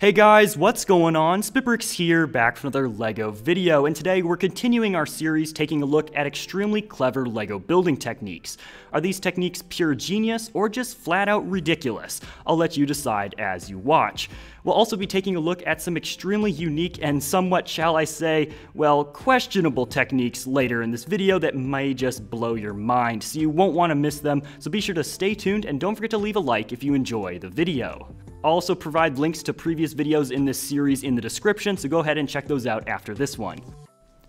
Hey guys, what's going on? SpitBrix here, back for another LEGO video, and today we're continuing our series taking a look at extremely clever LEGO building techniques. Are these techniques pure genius or just flat out ridiculous? I'll let you decide as you watch. We'll also be taking a look at some extremely unique and somewhat, shall I say, well, questionable techniques later in this video that may just blow your mind, so you won't want to miss them, so be sure to stay tuned and don't forget to leave a like if you enjoy the video. I'll also provide links to previous videos in this series in the description, so go ahead and check those out after this one.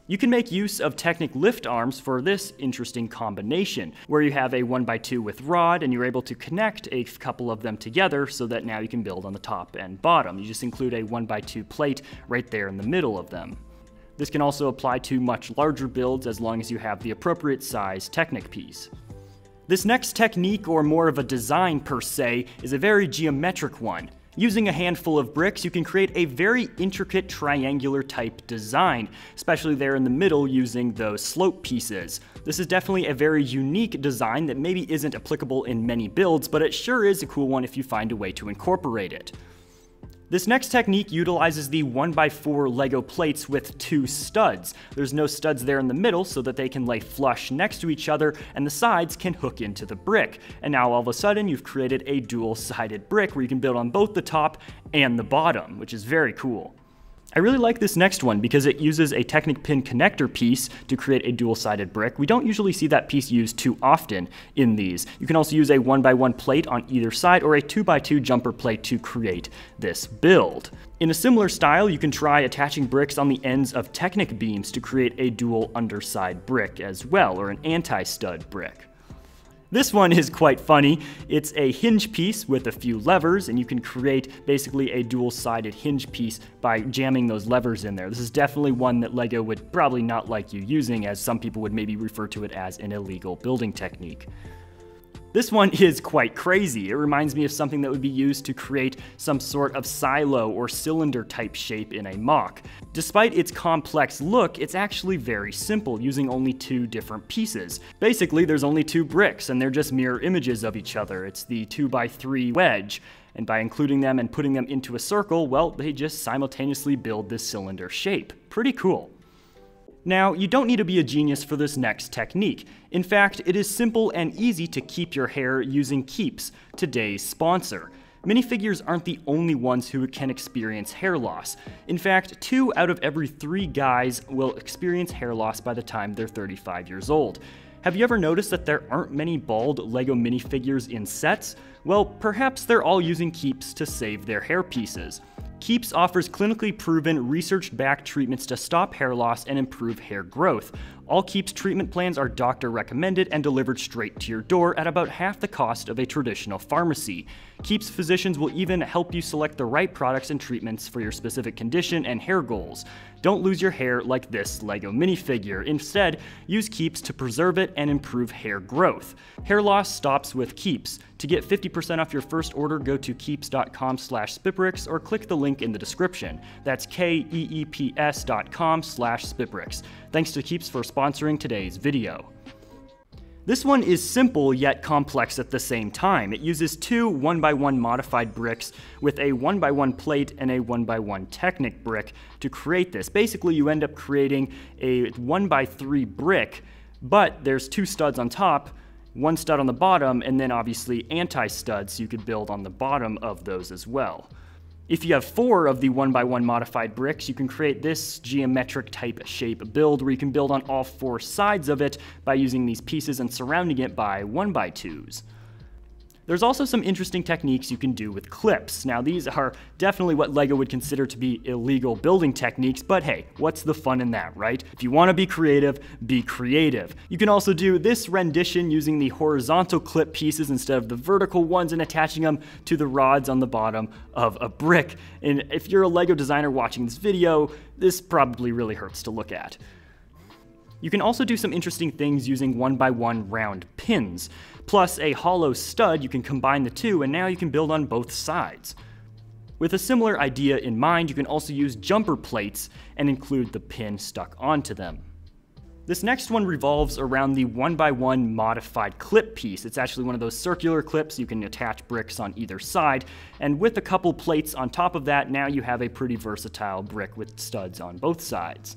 You can make use of Technic lift arms for this interesting combination, where you have a 1x2 with rod and you're able to connect a couple of them together so that now you can build on the top and bottom. You just include a 1x2 plate right there in the middle of them. This can also apply to much larger builds as long as you have the appropriate size Technic piece. This next technique, or more of a design per se, is a very geometric one. Using a handful of bricks, you can create a very intricate triangular type design, especially there in the middle using those slope pieces. This is definitely a very unique design that maybe isn't applicable in many builds, but it sure is a cool one if you find a way to incorporate it. This next technique utilizes the 1x4 LEGO plates with two studs. There's no studs there in the middle so that they can lay flush next to each other and the sides can hook into the brick. And now all of a sudden you've created a dual-sided brick where you can build on both the top and the bottom, which is very cool. I really like this next one because it uses a Technic pin connector piece to create a dual-sided brick. We don't usually see that piece used too often in these. You can also use a 1x1 plate on either side or a 2x2 jumper plate to create this build. In a similar style, you can try attaching bricks on the ends of Technic beams to create a dual underside brick as well, or an anti-stud brick. This one is quite funny. It's a hinge piece with a few levers, and you can create basically a dual-sided hinge piece by jamming those levers in there. This is definitely one that LEGO would probably not like you using, as some people would maybe refer to it as an illegal building technique. This one is quite crazy. It reminds me of something that would be used to create some sort of silo or cylinder type shape in a MOC. Despite its complex look, it's actually very simple, using only two different pieces. Basically, there's only two bricks, and they're just mirror images of each other. It's the 2x3 wedge, and by including them and putting them into a circle, well, they just simultaneously build this cylinder shape. Pretty cool. Now, you don't need to be a genius for this next technique. In fact, it is simple and easy to keep your hair using Keeps, today's sponsor. Minifigures aren't the only ones who can experience hair loss. In fact, 2 out of every 3 guys will experience hair loss by the time they're 35 years old. Have you ever noticed that there aren't many bald LEGO minifigures in sets? Well, perhaps they're all using Keeps to save their hair pieces. Keeps offers clinically proven, research-backed treatments to stop hair loss and improve hair growth. All Keeps treatment plans are doctor recommended and delivered straight to your door at about half the cost of a traditional pharmacy. Keeps physicians will even help you select the right products and treatments for your specific condition and hair goals. Don't lose your hair like this LEGO minifigure. Instead, use Keeps to preserve it and improve hair growth. Hair loss stops with Keeps. To get 50% off your first order, go to keeps.com/SpitBrix or click the link in the description. That's keeps.com/SpitBrix. Thanks to Keeps for sponsoring today's video. This one is simple yet complex at the same time. It uses 2 1x1 modified bricks with a 1x1 plate and a 1x1 Technic brick to create this. Basically, you end up creating a 1x3 brick, but there's 2 studs on top, 1 stud on the bottom, and then obviously anti-studs so you could build on the bottom of those as well. If you have 4 of the 1x1 modified bricks, you can create this geometric type shape build where you can build on all 4 sides of it by using these pieces and surrounding it by 1x2s. There's also some interesting techniques you can do with clips. Now, these are definitely what LEGO would consider to be illegal building techniques, but hey, what's the fun in that, right? If you want to be creative, be creative. You can also do this rendition using the horizontal clip pieces instead of the vertical ones and attaching them to the rods on the bottom of a brick. And if you're a LEGO designer watching this video, this probably really hurts to look at. You can also do some interesting things using 1x1 round pins. Plus a hollow stud, you can combine the two and now you can build on both sides. With a similar idea in mind, you can also use jumper plates and include the pin stuck onto them. This next one revolves around the 1x1 modified clip piece. It's actually one of those circular clips. You can attach bricks on either side, and with a couple plates on top of that, now you have a pretty versatile brick with studs on both sides.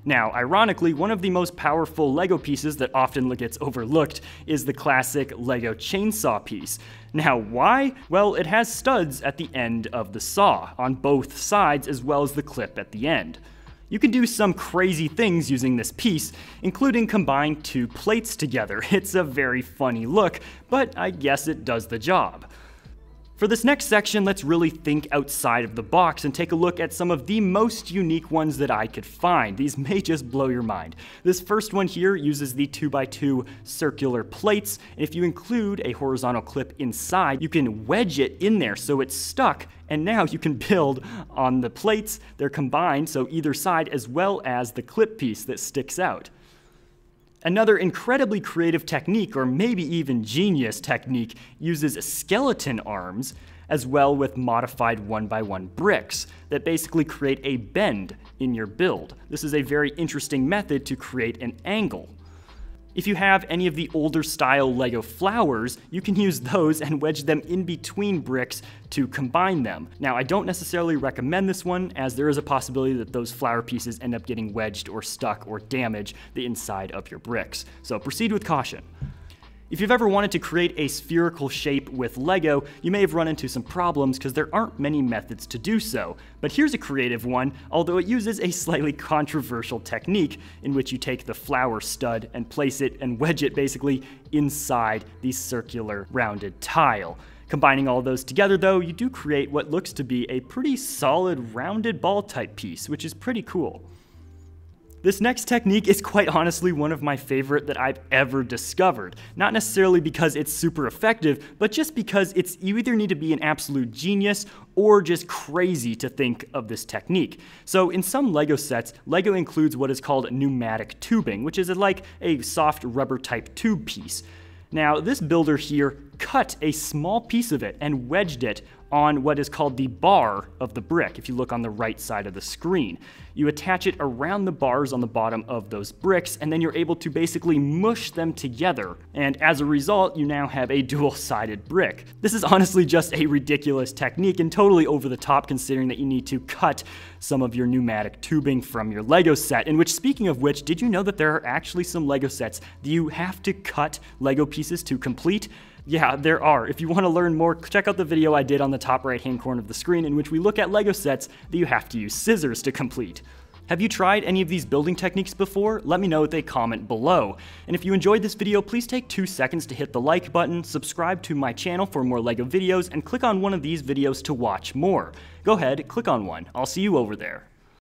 Now, ironically, one of the most powerful LEGO pieces that often gets overlooked is the classic LEGO chainsaw piece. Now, why? Well, it has studs at the end of the saw, on both sides, as well as the clip at the end. You can do some crazy things using this piece, including combine two plates together. It's a very funny look, but I guess it does the job. For this next section, let's really think outside of the box and take a look at some of the most unique ones that I could find. These may just blow your mind. This first one here uses the 2x2 circular plates, and if you include a horizontal clip inside, you can wedge it in there so it's stuck, and now you can build on the plates. They're combined, so either side, as well as the clip piece that sticks out. Another incredibly creative technique, or maybe even genius technique, uses skeleton arms as well with modified 1x1 bricks that basically create a bend in your build. This is a very interesting method to create an angle. If you have any of the older style LEGO flowers, you can use those and wedge them in between bricks to combine them. Now, I don't necessarily recommend this one, as there is a possibility that those flower pieces end up getting wedged or stuck or damage the inside of your bricks. So proceed with caution. If you've ever wanted to create a spherical shape with LEGO, you may have run into some problems because there aren't many methods to do so. But here's a creative one, although it uses a slightly controversial technique in which you take the flower stud and place it and wedge it basically inside the circular rounded tile. Combining all those together though, you do create what looks to be a pretty solid rounded ball type piece, which is pretty cool. This next technique is quite honestly one of my favorite that I've ever discovered. Not necessarily because it's super effective, but just because you either need to be an absolute genius or just crazy to think of this technique. So in some LEGO sets, LEGO includes what is called pneumatic tubing, which is like a soft rubber type tube piece. Now, this builder here cut a small piece of it and wedged it on what is called the bar of the brick, if you look on the right side of the screen. You attach it around the bars on the bottom of those bricks, and then you're able to basically mush them together, and as a result, you now have a dual-sided brick. This is honestly just a ridiculous technique and totally over the top considering that you need to cut some of your pneumatic tubing from your LEGO set, in which, speaking of which, did you know that there are actually some LEGO sets that you have to cut LEGO pieces to complete? Yeah, there are. If you want to learn more, check out the video I did on the top right-hand corner of the screen in which we look at LEGO sets that you have to use scissors to complete. Have you tried any of these building techniques before? Let me know with a comment below. And if you enjoyed this video, please take 2 seconds to hit the like button, subscribe to my channel for more LEGO videos, and click on one of these videos to watch more. Go ahead, click on one. I'll see you over there.